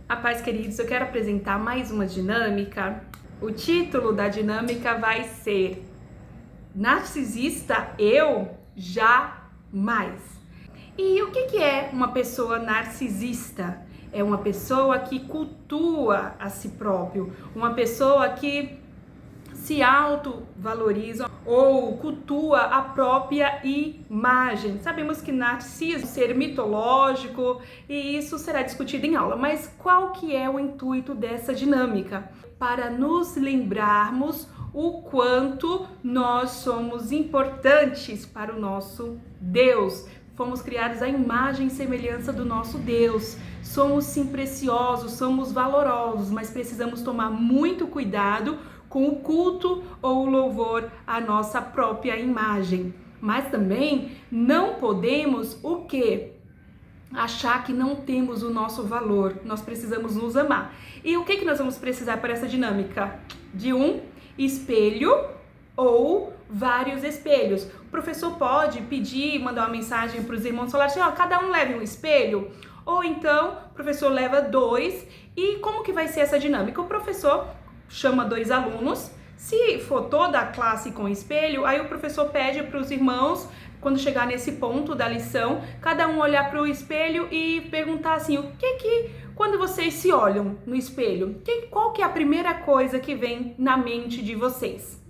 A paz, queridos, eu quero apresentar mais uma dinâmica. O título da dinâmica vai ser Narcisista eu jamais. E o que é uma pessoa narcisista? É uma pessoa que cultua a si próprio, uma pessoa que se autovaloriza ou cultua a própria imagem. Sabemos que narciso é um ser mitológico e isso será discutido em aula, mas qual que é o intuito dessa dinâmica? Para nos lembrarmos o quanto nós somos importantes para o nosso Deus. Fomos criados à imagem e semelhança do nosso Deus. Somos sim preciosos, somos valorosos, mas precisamos tomar muito cuidado com o culto ou o louvor à nossa própria imagem. Mas também não podemos o quê? Achar que não temos o nosso valor. Nós precisamos nos amar. E o que nós vamos precisar para essa dinâmica? De um espelho ou vários espelhos. O professor pode pedir, mandar uma mensagem para os irmãos, falar assim, ó, cada um leve um espelho. Ou então, o professor leva 2. E como que vai ser essa dinâmica? O professor chama 2 alunos, se for toda a classe com espelho, aí o professor pede para os irmãos, quando chegar nesse ponto da lição, cada um olhar para o espelho e perguntar assim, quando vocês se olham no espelho, qual que é a primeira coisa que vem na mente de vocês?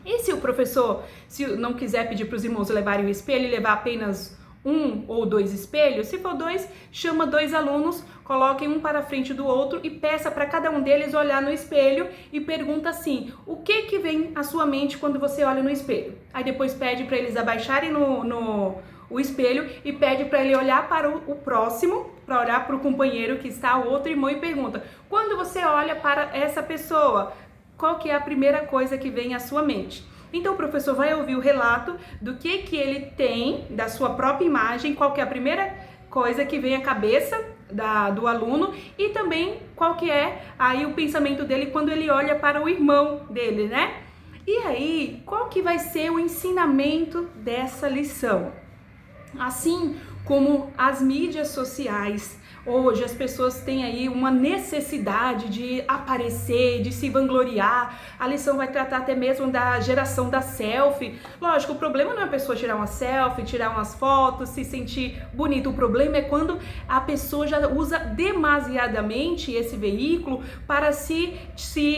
E se o professor, se não quiser pedir para os irmãos levarem o espelho e levar apenas 1 ou 2 espelhos, se for 2, chama 2 alunos, coloquem um para frente do outro e peça para cada um deles olhar no espelho e pergunta assim, o que vem à sua mente quando você olha no espelho? Aí depois pede para eles abaixarem o espelho e pede para ele olhar para o próximo, para olhar para o companheiro que está, o outro irmão, e pergunta, quando você olha para essa pessoa, qual que é a primeira coisa que vem à sua mente? Então o professor vai ouvir o relato do que ele tem, da sua própria imagem, qual que é a primeira coisa que vem à cabeça do aluno e também qual que é aí o pensamento dele quando ele olha para o irmão dele, né? E aí, qual que vai ser o ensinamento dessa lição? Assim como as mídias sociais, hoje as pessoas têm aí uma necessidade de aparecer, de se vangloriar. A lição vai tratar até mesmo da geração da selfie. Lógico, o problema não é a pessoa tirar uma selfie, tirar umas fotos, se sentir bonito. O problema é quando a pessoa já usa demasiadamente esse veículo para se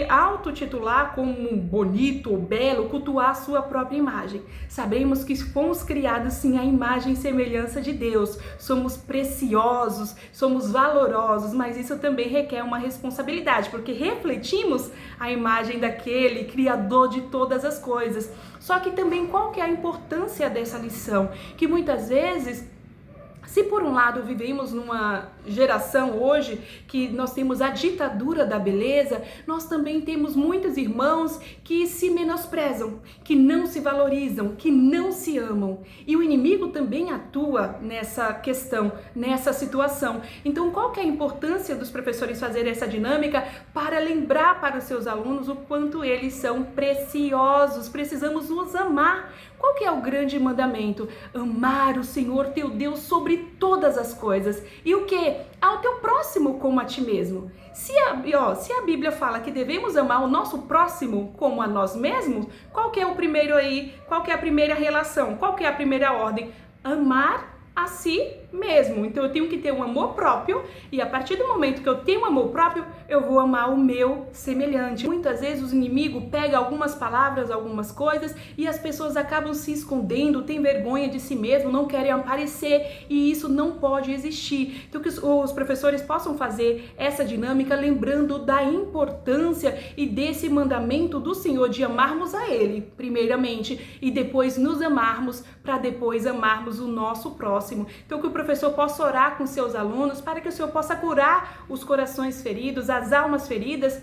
autotitular como bonito, belo, cultuar a sua própria imagem. Sabemos que fomos criados sim à imagem e semelhança de Deus. Somos preciosos, somos valorosos, mas isso também requer uma responsabilidade, porque refletimos a imagem daquele Criador de todas as coisas. Só que também qual que é a importância dessa lição? Que muitas vezes, se por um lado vivemos numa geração hoje que nós temos a ditadura da beleza, nós também temos muitos irmãos que se menosprezam, que não se valorizam, que não se amam. E o inimigo também atua nessa questão, nessa situação. Então, qual que é a importância dos professores fazerem essa dinâmica para lembrar para os seus alunos o quanto eles são preciosos? Precisamos nos amar. Qual que é o grande mandamento? Amar o Senhor teu Deus sobre todas as coisas. E o que? Ao teu próximo como a ti mesmo. Se a Bíblia fala que devemos amar o nosso próximo como a nós mesmos, qual que é o primeiro aí? Qual que é a primeira relação? Qual que é a primeira ordem? Amar a si mesmo. Então eu tenho que ter um amor próprio e a partir do momento que eu tenho um amor próprio, eu vou amar o meu semelhante. Muitas vezes o inimigo pega algumas palavras, algumas coisas e as pessoas acabam se escondendo, têm vergonha de si mesmo, não querem aparecer e isso não pode existir. Então que os professores possam fazer essa dinâmica lembrando da importância e desse mandamento do Senhor de amarmos a Ele primeiramente e depois nos amarmos para depois amarmos o nosso próximo. Então que o professor possa orar com seus alunos para que o Senhor possa curar os corações feridos, as almas feridas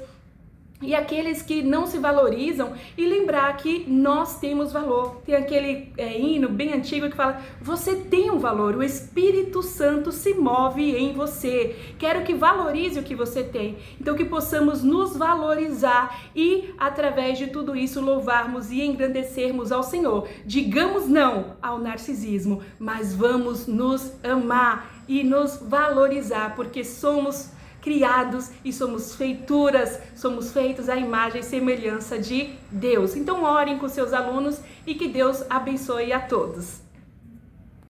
e aqueles que não se valorizam e lembrar que nós temos valor. Tem aquele hino bem antigo que fala, você tem um valor, o Espírito Santo se move em você. Quero que valorize o que você tem. Então que possamos nos valorizar e através de tudo isso louvarmos e engrandecermos ao Senhor. Digamos não ao narcisismo, mas vamos nos amar e nos valorizar, porque somos criados e somos feituras, somos feitos à imagem e semelhança de Deus. Então orem com seus alunos e que Deus abençoe a todos.